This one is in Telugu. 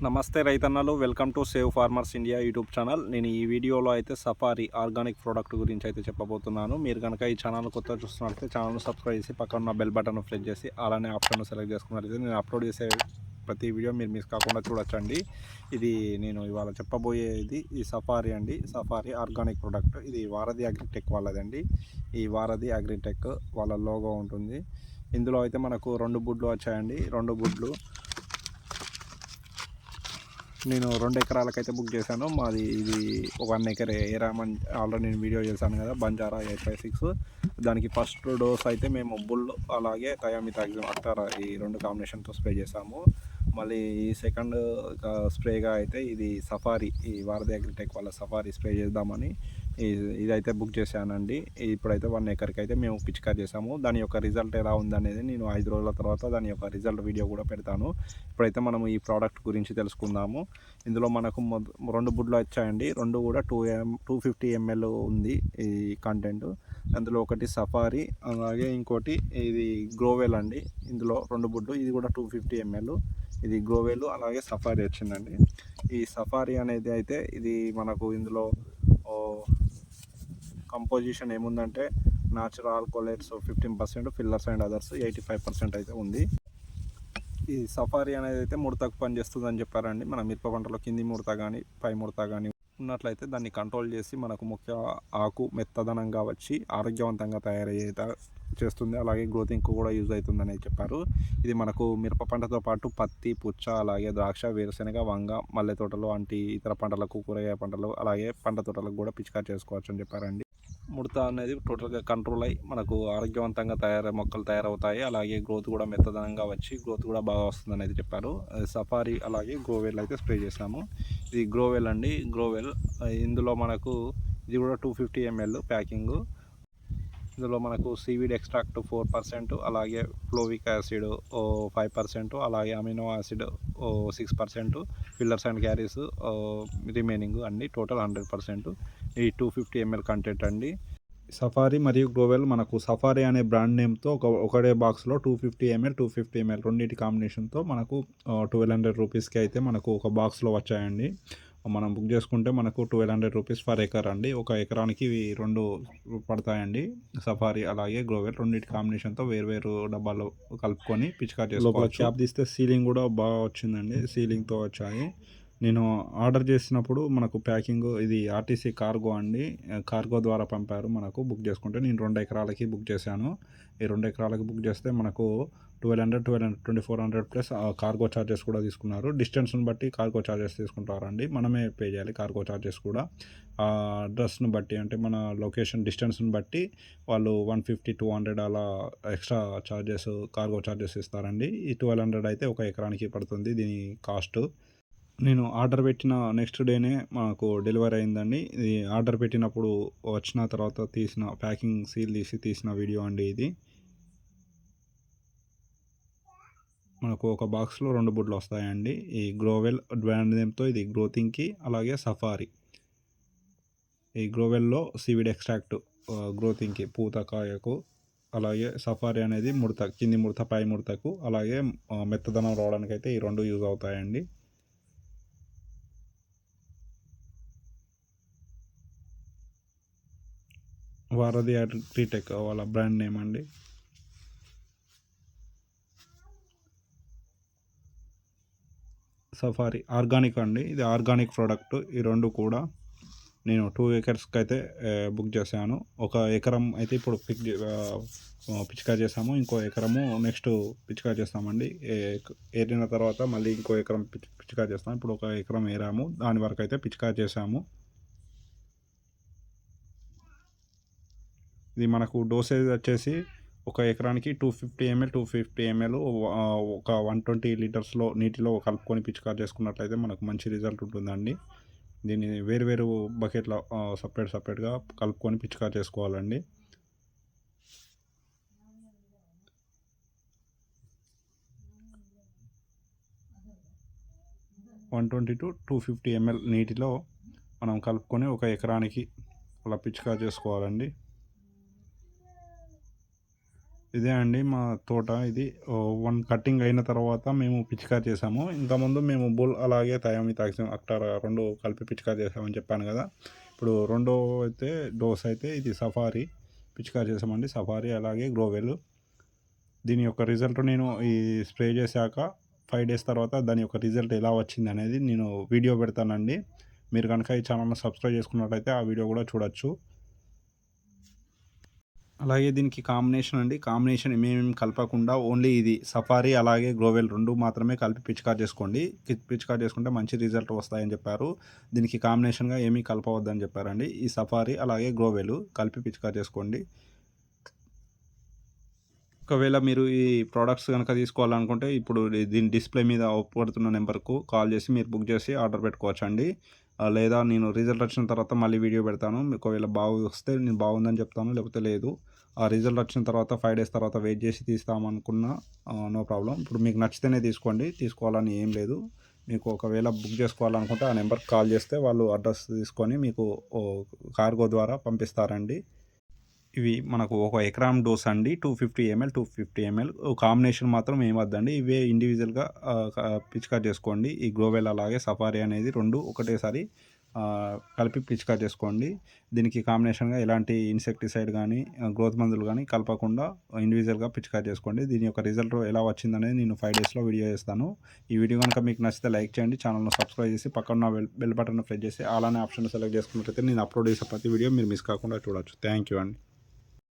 నమస్తే రైతన్నలు, welcome to save farmers India YouTube channel. నేను ఈ వీడియోలో అయితే సఫారీ ఆర్గానిక్ ప్రోడక్ట్ గురించి అయితే చెప్పబోతున్నాను. మీరు కనుక ఈ ఛానల్ కొత్తగా చూస్తున్నట్లయితే ఛానల్ను సబ్స్క్రైబ్ చేసి పక్కన ఉన్న బెల్ బటన్ ప్రెస్ చేసి అలానే ఆప్షన్ సెలెక్ట్ చేసుకున్నట్లయితే నేను అప్లోడ్ చేసే ప్రతి వీడియో మీరు మిస్ కాకుండా చూడొచ్చండి. ఇది నేను ఇవాళ చెప్పబోయేది ఈ సఫారీ అండి. Safari organic product. ఇది వారధి అగ్రిటెక్ వాళ్ళదండి. ఈ వారధి అగ్రిటెక్ వాళ్ళ లోగో ఉంటుంది. ఇందులో అయితే మనకు 2 బుడ్లు వచ్చాయండి. 2 బుడ్లు నేను 2 ఎకరాలకైతే బుక్ చేశాను. మాది ఇది 1 ఎకర్ ఏరామన్ ఆల్రెడీ నేను వీడియో చేశాను కదా, బంజారా 856. దానికి ఫస్ట్ డోస్ అయితే మేము బుల్ అలాగే థయామిథాక్సిమ్ అక్టారా ఈ 2 కాంబినేషన్తో స్ప్రే చేసాము. మళ్ళీ ఈ సెకండ్ స్ప్రేగా అయితే ఇది సఫారీ, ఈ వారధి అగ్రిటెక్ వాళ్ళ సఫారీ స్ప్రే చేద్దామని ఇదైతే బుక్ చేశానండి. ఇప్పుడైతే 1 ఎకర్కి అయితే మేము పిచికారి చేసాము. దాని యొక్క రిజల్ట్ ఎలా ఉందనేది నేను 5 రోజుల తర్వాత దాని యొక్క రిజల్ట్ వీడియో కూడా పెడతాను. ఇప్పుడైతే మనం ఈ ప్రోడక్ట్ గురించి తెలుసుకుందాము. ఇందులో మనకు 2 బుడ్లు వచ్చాయండి. 2 కూడా 250 ml ఉంది ఈ కంటెంట్. అందులో ఒకటి సఫారీ అలాగే ఇంకోటి ఇది గ్రోవెల్ అండి. ఇందులో 2 బుడ్లు, ఇది కూడా 250 ml. ఇది గ్రోవెల్ అలాగే సఫారీ వచ్చిందండి. ఈ సఫారీ అనేది అయితే ఇది మనకు ఇందులో కంపోజిషన్ ఏముందంటే natural alkaloids 15%, fillers and others 85% అయితే ఉంది. ఈ సఫారీ అనేది అయితే ముడతకు పనిచేస్తుందని చెప్పారండి. మన మిరప పంటలో కింది ముడత కానీ పై ముడత కానీ ఉన్నట్లయితే దాన్ని కంట్రోల్ చేసి మనకు ముఖ్య ఆకు మెత్తదనంగా వచ్చి ఆరోగ్యవంతంగా తయారయ్యేట చేస్తుంది. అలాగే గ్రోతింగ్కు కూడా యూజ్ అవుతుందని చెప్పారు. ఇది మనకు మిరప పంటతో పాటు పత్తి, పుచ్చ, అలాగే ద్రాక్ష, వేరుశెనగ, వంగ, మల్లె తోటలు వంటి ఇతర పంటలకు, కూరగాయ పంటలు, అలాగే పంట తోటలకు కూడా పిచికారి చేసుకోవచ్చు అని చెప్పారండి. ముడత అనేది టోటల్గా కంట్రోల్ అయ్యి మనకు ఆరోగ్యవంతంగా మొక్కలు తయారవుతాయి. అలాగే గ్రోత్ కూడా మెత్తదనంగా వచ్చి గ్రోత్ కూడా బాగా వస్తుంది అనేది చెప్పారు. సఫారీ అలాగే గ్రోవెల్ అయితే స్ప్రే చేసాము. ఇది గ్రోవెల్ అండి. గ్రోవెల్ ఇందులో మనకు ఇది కూడా 250 ml ప్యాకింగు. ఇందులో మనకు సీవీడ్ ఎక్స్ట్రాక్ట్ 4%, అలాగే ఫ్లోవిక్ యాసిడ్ 5%, అలాగే amino acid 6%, fillers and carries remaining అన్ని టోటల్ 100%. ఈ 250 ml కంటెంట్ అండి. సఫారీ మరియు గ్రోవెల్ మనకు సఫారీ అనే బ్రాండ్ నేమ్తో ఒకటే బాక్స్లో 250 ml 250 ml రెండింటి కాంబినేషన్తో మనకు 1200 రూపీస్కి అయితే మనకు ఒక బాక్స్లో వచ్చాయండి. మనం బుక్ చేసుకుంటే మనకు 1200 రూపీస్ పర్ ఎకర్ అండి. ఒక ఎకరానికి ఇవి 2 పడతాయండి. సఫారీ అలాగే గ్రోవెల్ రెండింటి కాంబినేషన్తో వేరు డబ్బాల్లో కలుపుకొని పిచికారి చేసుకోవచ్చు. క్యాప్ తీస్తే సీలింగ్ కూడా బాగా వచ్చిందండి. సీలింగ్తో వచ్చాయి. నేను ఆర్డర్ చేసినప్పుడు మనకు ప్యాకింగ్ ఇది ఆర్టీసీ కార్గో అండి. కార్గో ద్వారా పంపారు మనకు. బుక్ చేసుకుంటే నేను 2 ఎకరాలకి బుక్ చేశాను. ఈ 2 ఎకరాలకి బుక్ చేస్తే మనకు 2400 ప్లస్ కార్గో ఛార్జెస్ కూడా తీసుకున్నారు. డిస్టెన్స్ని బట్టి కార్గో ఛార్జెస్ తీసుకుంటారండి. మనమే పే చేయాలి కార్గో ఛార్జెస్ కూడా. అడ్రస్ని బట్టి అంటే మన లొకేషన్ డిస్టెన్స్ని బట్టి వాళ్ళు 150-200 అలా ఎక్స్ట్రా ఛార్జెస్ కార్గో ఛార్జెస్ ఇస్తారండి. ఈ 1200 అయితే ఒక ఎకరానికి పడుతుంది దీని కాస్ట్. నేను ఆర్డర్ పెట్టిన నెక్స్ట్ డేనే మాకు డెలివరీ అయిందండి. ఇది ఆర్డర్ పెట్టినప్పుడు వచ్చిన తర్వాత తీసిన ప్యాకింగ్ సీల్ తీసిన వీడియో అండి ఇది. మనకు ఒక బాక్స్లో 2 బుడ్లు వస్తాయండి. ఈ గ్రోవెల్ బ్రాండ్ నేమ్తో ఇది గ్రోతింగ్కి, అలాగే సఫారీ. ఈ గ్రోవెల్లో సీవిడ్ ఎక్స్ట్రాక్ట్ గ్రోతింగ్కి పూతకాయకు, అలాగే సఫారీ అనేది ముడత కింది ముడత పై ముడతకు, అలాగే మెత్తదనం రావడానికి అయితే ఈ 2 యూజ్ అవుతాయండి. వారధి అగ్రిటెక్ వాళ్ళ బ్రాండ్ నేమ్ అండి. సఫారీ ఆర్గానిక్ అండి. ఇది ఆర్గానిక్ ప్రోడక్ట్. ఈ 2 కూడా నేను 2 ఎకర్స్కి అయితే బుక్ చేశాను. ఒక ఎకరం అయితే ఇప్పుడు పిచికారి చేసాము. ఇంకో ఎకరము నెక్స్ట్ పిచికారి చేస్తామండి. ఏరిన తర్వాత మళ్ళీ ఇంకో ఎకరం పిచికారి చేస్తాం. ఇప్పుడు ఒక ఎకరం ఏరాము, దాని వరకు అయితే పిచికారి చేసాము. ఇది మనకు డోసేజ్ వచ్చేసి ఒక ఎకరానికి 250 ml ఒక 120 లీటర్స్లో నీటిలో కలుపుకొని పిచికారి చేసుకున్నట్లయితే మనకు మంచి రిజల్ట్ ఉంటుందండి. దీన్ని వేరు బకెట్లో సపరేట్గా కలుపుకొని పిచికారి చేసుకోవాలండి. (120-250 ml) నీటిలో మనం కలుపుకొని ఒక ఎకరానికి అలా పిచికారి చేసుకోవాలండి. ఇదే అండి మా తోట ఇది. వన్ కటింగ్ అయిన తర్వాత మేము పిచికారి చేసాము. ఇంతకుముందు మేము బుల్ అలాగే థయామి టాక్సిమ్ అక్టారా 2 కలిపి పిచికారి చేసామని చెప్పాను కదా! ఇప్పుడు రెండో అయితే డోస్ అయితే ఇది సఫారీ పిచికారి చేసామండి. సఫారీ అలాగే గ్రోవెల్. దీని యొక్క రిజల్ట్ నేను ఈ స్ప్రే చేశాక 5 డేస్ తర్వాత దాని యొక్క రిజల్ట్ ఎలా వచ్చిందనేది నేను వీడియో పెడతానండి. మీరు కనుక ఈ ఛానల్‌ని సబ్స్క్రైబ్ చేసుకున్నట్టయితే ఆ వీడియో కూడా చూడొచ్చు. అలాగే దీనికి కాంబినేషన్ అండి. కాంబినేషన్ ఏమేమి కలపకుండా ఓన్లీ ఇది సఫారీ అలాగే గ్రోవెల్ 2 మాత్రమే కలిపి పిచికారి చేసుకోండి. పిచికారి చేసుకుంటే మంచి రిజల్ట్ వస్తాయని చెప్పారు. దీనికి కాంబినేషన్‌గా ఏమీ కలపవద్దని చెప్పారండి. ఈ సఫారీ అలాగే గ్రోవెల్ కలిపి పిచికారి చేసుకోండి. ఒకవేళ మీరు ఈ ప్రొడక్ట్స్ గనక తీసుకోవాలనుకుంటే ఇప్పుడు దీని డిస్‌ప్లే మీద అవుపడుతున్న నెంబర్‌కు కాల్ చేసి మీరు బుక్ చేసి ఆర్డర్ పెట్టుకోవచ్చండి. లేదా నేను రిజల్ట్ వచ్చిన తర్వాత మళ్ళీ వీడియో పెడతాను. మీకు ఒకవేళ వస్తే నేను బాగుందని చెప్తాను. లేకపోతే లేదు. ఆ రిజల్ట్ వచ్చిన తర్వాత 5 డేస్ తర్వాత వెయిట్ చేసి తీస్తామనుకున్నా నో ప్రాబ్లమ్. ఇప్పుడు మీకు నచ్చితేనే తీసుకోండి. తీసుకోవాలని ఏం లేదు. మీకు ఒకవేళ బుక్ చేసుకోవాలనుకుంటే ఆ నెంబర్‌కి కాల్ చేస్తే వాళ్ళు అడ్రస్ తీసుకొని మీకు కార్గో ద్వారా పంపిస్తారండి. ఇవి మనకు ఒక ఎకరాం డోస్ అండి. 250 ఎంఎల్, 250 ఎంఎల్. కాంబినేషన్ మాత్రం ఏం వద్దండి. ఇవే ఇండివిజువల్‌గా పిచికారి చేసుకోండి. ఈ గ్రోవెల్ అలాగే సఫారీ అనేది 2 ఒకటేసారి కలిపి పిచికారి చేసుకోండి. దీనికి కాంబినేషన్‌గా ఎలాంటి ఇన్సెక్టిసైడ్ గానీ, గ్రోత్ మందులు గానీ కలపకుండా ఇండివిజువల్‌గా పిచికారి చేసుకోండి. దీని యొక్క రిజల్ట్ ఎలా వచ్చిందనేది నేను 5 డేస్‌లో వీడియో చేస్తాను. ఈ వీడియో గనుక మీకు నచ్చితే లైక్ చేయండి. ఛానల్‌ను సబ్స్క్రైబ్ చేసి పక్కన బెల్ బటన్‌ను ప్రెస్ చేసి ఆల్ అనే ఆప్షన్ సెలెక్ట్ చేసుకున్నట్లయితే నేను అప్లోడ్ చేసే ప్రతి వీడియో మీరు మిస్ కాకుండా చూడొచ్చు. థ్యాంక్ యూ అండి.